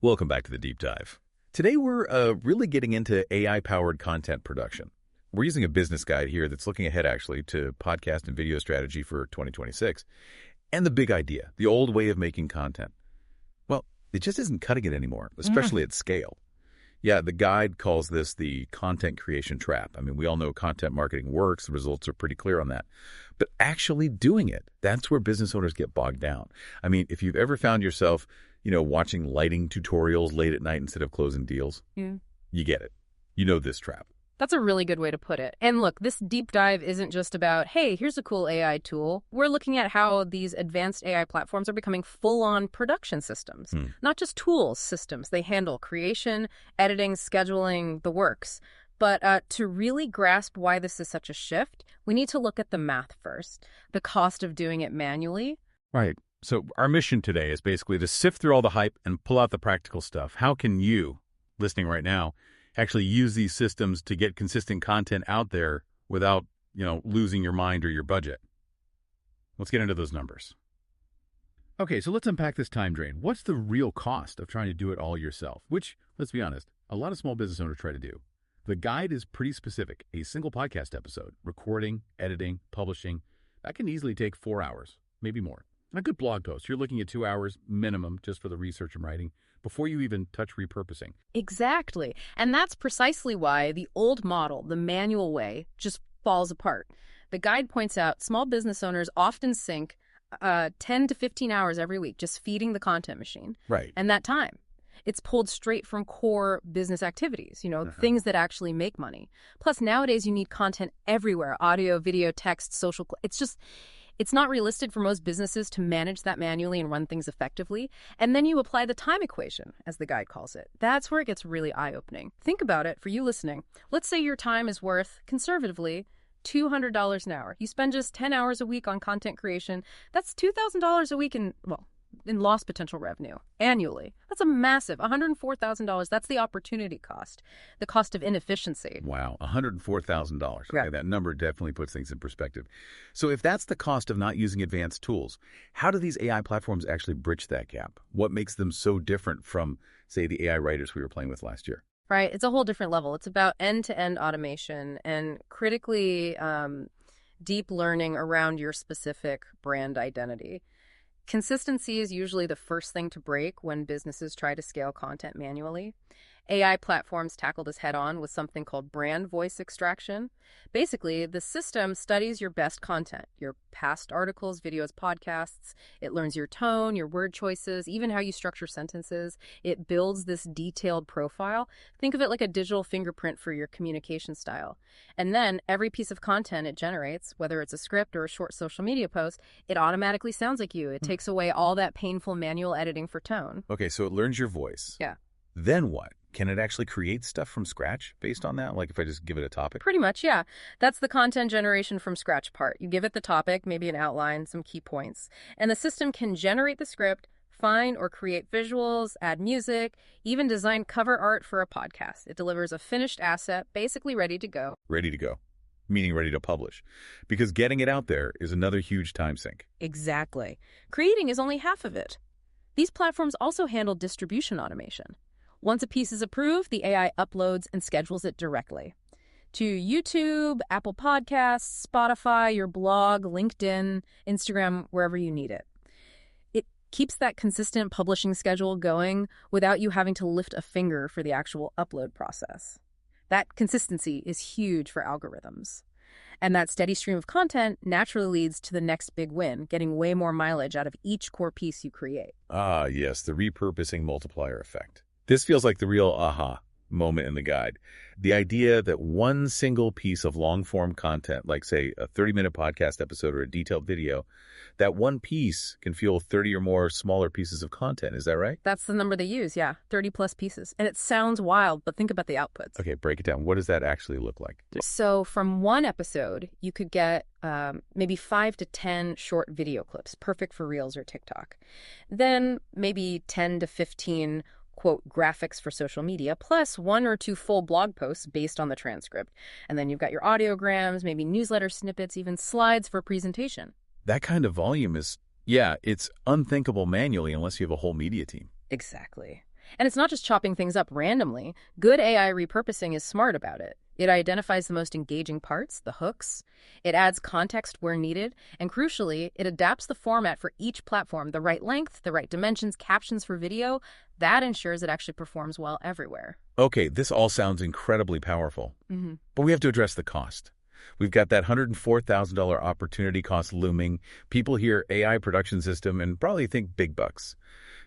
Welcome back to the Deep Dive. Today we're really getting into AI-powered content production. We're using a business guide here that's looking ahead, actually, to podcast and video strategy for 2026. And the big idea, the old way of making content. Well, it just isn't cutting it anymore, especially at scale. Yeah, the guide calls this the content creation trap. I mean, we all know content marketing works. The results are pretty clear on that. But actually doing it, that's where business owners get bogged down. I mean, if you've ever found yourself, watching lighting tutorials late at night instead of closing deals, you get it. You know this trap. That's a really good way to put it. And look, this deep dive isn't just about, hey, here's a cool AI tool. We're looking at how these advanced AI platforms are becoming full-on production systems, not just tools, systems. They handle creation, editing, scheduling, the works. But to really grasp why this is such a shift, we need to look at the math first, the cost of doing it manually. Right. So our mission today is basically to sift through all the hype and pull out the practical stuff. How can you, listening right now, actually use these systems to get consistent content out there without, losing your mind or your budget? Let's get into those numbers. Okay, so let's unpack this time drain. What's the real cost of trying to do it all yourself? Which, let's be honest, a lot of small business owners try to do. The guide is pretty specific. A single podcast episode, recording, editing, publishing, that can easily take 4 hours, maybe more. And a good blog post, you're looking at 2 hours minimum just for the research and writing before you even touch repurposing. Exactly. And that's precisely why the old model, the manual way, just falls apart. The guide points out small business owners often sink 10 to 15 hours every week just feeding the content machine. Right. And that time, it's pulled straight from core business activities, things that actually make money. Plus, nowadays, you need content everywhere, audio, video, text, social. It's not realistic for most businesses to manage that manually and run things effectively. And then you apply the time equation, as the guide calls it. That's where it gets really eye-opening. Think about it for you listening. Let's say your time is worth, conservatively, $200 an hour. You spend just 10 hours a week on content creation. That's $2,000 a week in lost potential revenue annually. That's a massive $104,000. That's the opportunity cost, the cost of inefficiency. Wow, $104,000. Yeah. Okay, that number definitely puts things in perspective. So if that's the cost of not using advanced tools, how do these AI platforms actually bridge that gap? What makes them so different from, say, the AI writers we were playing with last year? Right. It's a whole different level. It's about end-to-end automation and critically deep learning around your specific brand identity. Consistency is usually the first thing to break when businesses try to scale content manually. AI platforms tackle this head-on with something called brand voice extraction. Basically, the system studies your best content, your past articles, videos, podcasts. It learns your tone, your word choices, even how you structure sentences. It builds this detailed profile. Think of it like a digital fingerprint for your communication style. And then every piece of content it generates, whether it's a script or a short social media post, it automatically sounds like you. It takes away all that painful manual editing for tone. Okay, so it learns your voice. Yeah. Then what? Can it actually create stuff from scratch based on that? Like if I just give it a topic? Pretty much, yeah. That's the content generation from scratch part. You give it the topic, maybe an outline, some key points, and the system can generate the script, find or create visuals, add music, even design cover art for a podcast. It delivers a finished asset, basically ready to go. Ready to go, meaning ready to publish. Because getting it out there is another huge time sink. Exactly. Creating is only half of it. These platforms also handle distribution automation. Once a piece is approved, the AI uploads and schedules it directly to YouTube, Apple Podcasts, Spotify, your blog, LinkedIn, Instagram, wherever you need it. It keeps that consistent publishing schedule going without you having to lift a finger for the actual upload process. That consistency is huge for algorithms. And that steady stream of content naturally leads to the next big win, getting way more mileage out of each core piece you create. Ah, yes, the repurposing multiplier effect. This feels like the real aha moment in the guide. The idea that one single piece of long-form content, like, say, a 30-minute podcast episode or a detailed video, that one piece can fuel 30 or more smaller pieces of content. Is that right? That's the number they use, yeah, 30-plus pieces. And it sounds wild, but think about the outputs. Okay, break it down. What does that actually look like? So from one episode, you could get maybe 5 to 10 short video clips, perfect for Reels or TikTok. Then maybe 10 to 15 quote, graphics for social media, plus 1 or 2 full blog posts based on the transcript. And then you've got your audiograms, maybe newsletter snippets, even slides for presentation. That kind of volume is, it's unthinkable manually unless you have a whole media team. Exactly. And it's not just chopping things up randomly. Good AI repurposing is smart about it. It identifies the most engaging parts, the hooks. It adds context where needed. And crucially, it adapts the format for each platform, the right length, the right dimensions, captions for video. That ensures it actually performs well everywhere. Okay, this all sounds incredibly powerful. Mm-hmm. But we have to address the cost. We've got that $104,000 opportunity cost looming. People hear AI production system and probably think big bucks.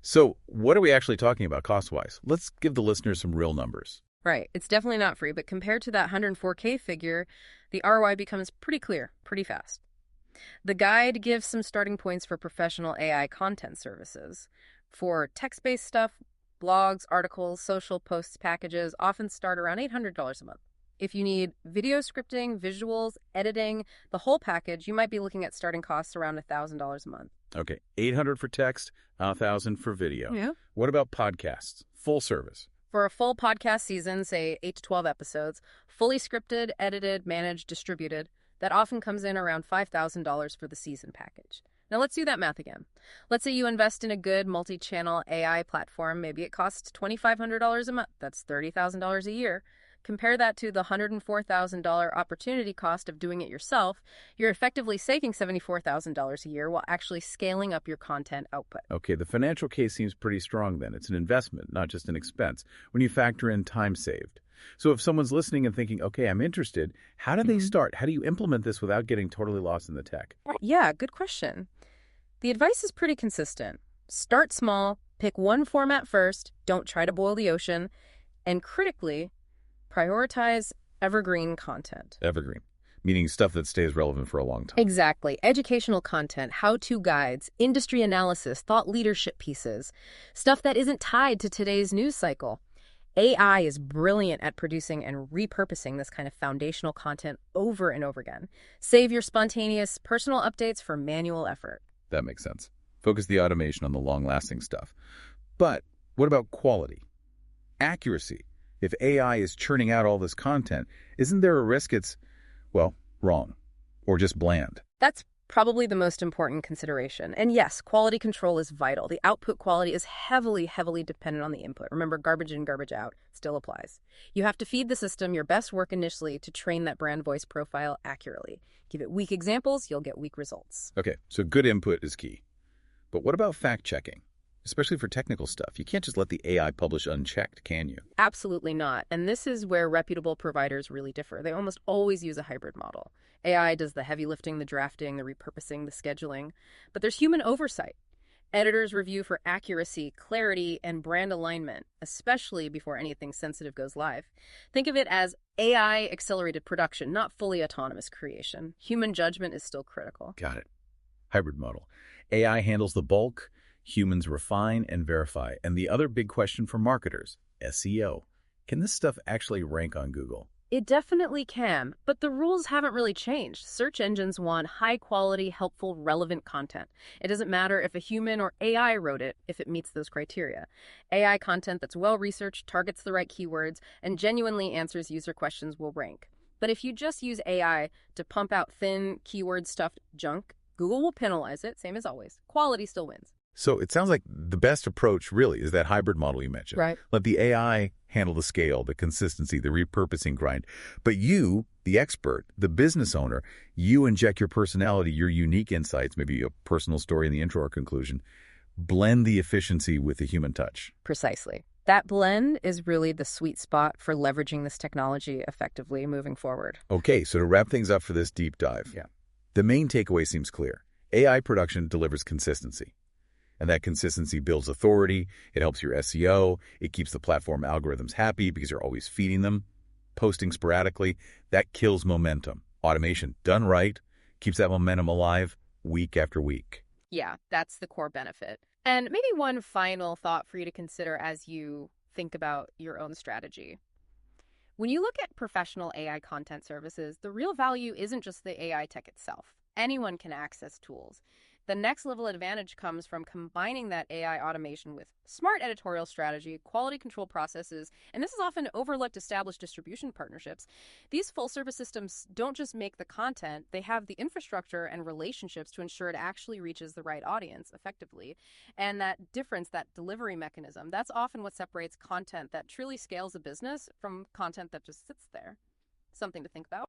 So what are we actually talking about cost-wise? Let's give the listeners some real numbers. Right. It's definitely not free, but compared to that 104K figure, the ROI becomes pretty clear, pretty fast. The guide gives some starting points for professional AI content services. For text-based stuff, blogs, articles, social posts, packages often start around $800 a month. If you need video scripting, visuals, editing, the whole package, you might be looking at starting costs around $1,000 a month. Okay, $800 for text, $1,000 for video. Yeah. What about podcasts? Full service. For a full podcast season, say 8 to 12 episodes, fully scripted, edited, managed, distributed, that often comes in around $5,000 for the season package. Now let's do that math again. Let's say you invest in a good multi-channel AI platform. Maybe it costs $2,500 a month. That's $30,000 a year. Compare that to the $104,000 opportunity cost of doing it yourself. You're effectively saving $74,000 a year while actually scaling up your content output. Okay, the financial case seems pretty strong then. It's an investment, not just an expense, when you factor in time saved. So if someone's listening and thinking, okay, I'm interested, how do they start? How do you implement this without getting totally lost in the tech? Yeah, good question. The advice is pretty consistent. Start small, pick one format first, don't try to boil the ocean, and critically, prioritize evergreen content. Evergreen, meaning stuff that stays relevant for a long time. Exactly. Educational content, how-to guides, industry analysis, thought leadership pieces, stuff that isn't tied to today's news cycle. AI is brilliant at producing and repurposing this kind of foundational content over and over again. Save your spontaneous personal updates for manual effort. That makes sense. Focus the automation on the long-lasting stuff. But what about quality? Accuracy? If AI is churning out all this content, isn't there a risk it's, well, wrong or just bland? That's probably the most important consideration. And yes, quality control is vital. The output quality is heavily, heavily dependent on the input. Remember, garbage in, garbage out still applies. You have to feed the system your best work initially to train that brand voice profile accurately. Give it weak examples, you'll get weak results. Okay, so good input is key. But what about fact-checking? Especially for technical stuff. You can't just let the AI publish unchecked, can you? Absolutely not. And this is where reputable providers really differ. They almost always use a hybrid model. AI does the heavy lifting, the drafting, the repurposing, the scheduling. But there's human oversight. Editors review for accuracy, clarity, and brand alignment, especially before anything sensitive goes live. Think of it as AI-accelerated production, not fully autonomous creation. Human judgment is still critical. Got it. Hybrid model. AI handles the bulk, humans refine and verify. And the other big question for marketers, SEO. Can this stuff actually rank on Google? It definitely can, but the rules haven't really changed. Search engines want high-quality, helpful, relevant content. It doesn't matter if a human or AI wrote it if it meets those criteria. AI content that's well-researched, targets the right keywords, and genuinely answers user questions will rank. But if you just use AI to pump out thin, keyword-stuffed junk, Google will penalize it, same as always. Quality still wins. So it sounds like the best approach really is that hybrid model you mentioned. Right. Let the AI handle the scale, the consistency, the repurposing grind. But you, the expert, the business owner, you inject your personality, your unique insights, maybe a personal story in the intro or conclusion. Blend the efficiency with the human touch. Precisely. That blend is really the sweet spot for leveraging this technology effectively moving forward. Okay, so to wrap things up for this deep dive, the main takeaway seems clear. AI production delivers consistency. And that consistency builds authority. It helps your SEO. It keeps the platform algorithms happy because you're always feeding them. Posting sporadically, that kills momentum. Automation done right keeps that momentum alive week after week. Yeah, that's the core benefit. And maybe one final thought for you to consider as you think about your own strategy. When you look at professional AI content services, the real value isn't just the AI tech itself. Anyone can access tools. The next level advantage comes from combining that AI automation with smart editorial strategy, quality control processes, and this is often overlooked established distribution partnerships. These full service systems don't just make the content, they have the infrastructure and relationships to ensure it actually reaches the right audience effectively. And that difference, that delivery mechanism, that's often what separates content that truly scales a business from content that just sits there. Something to think about.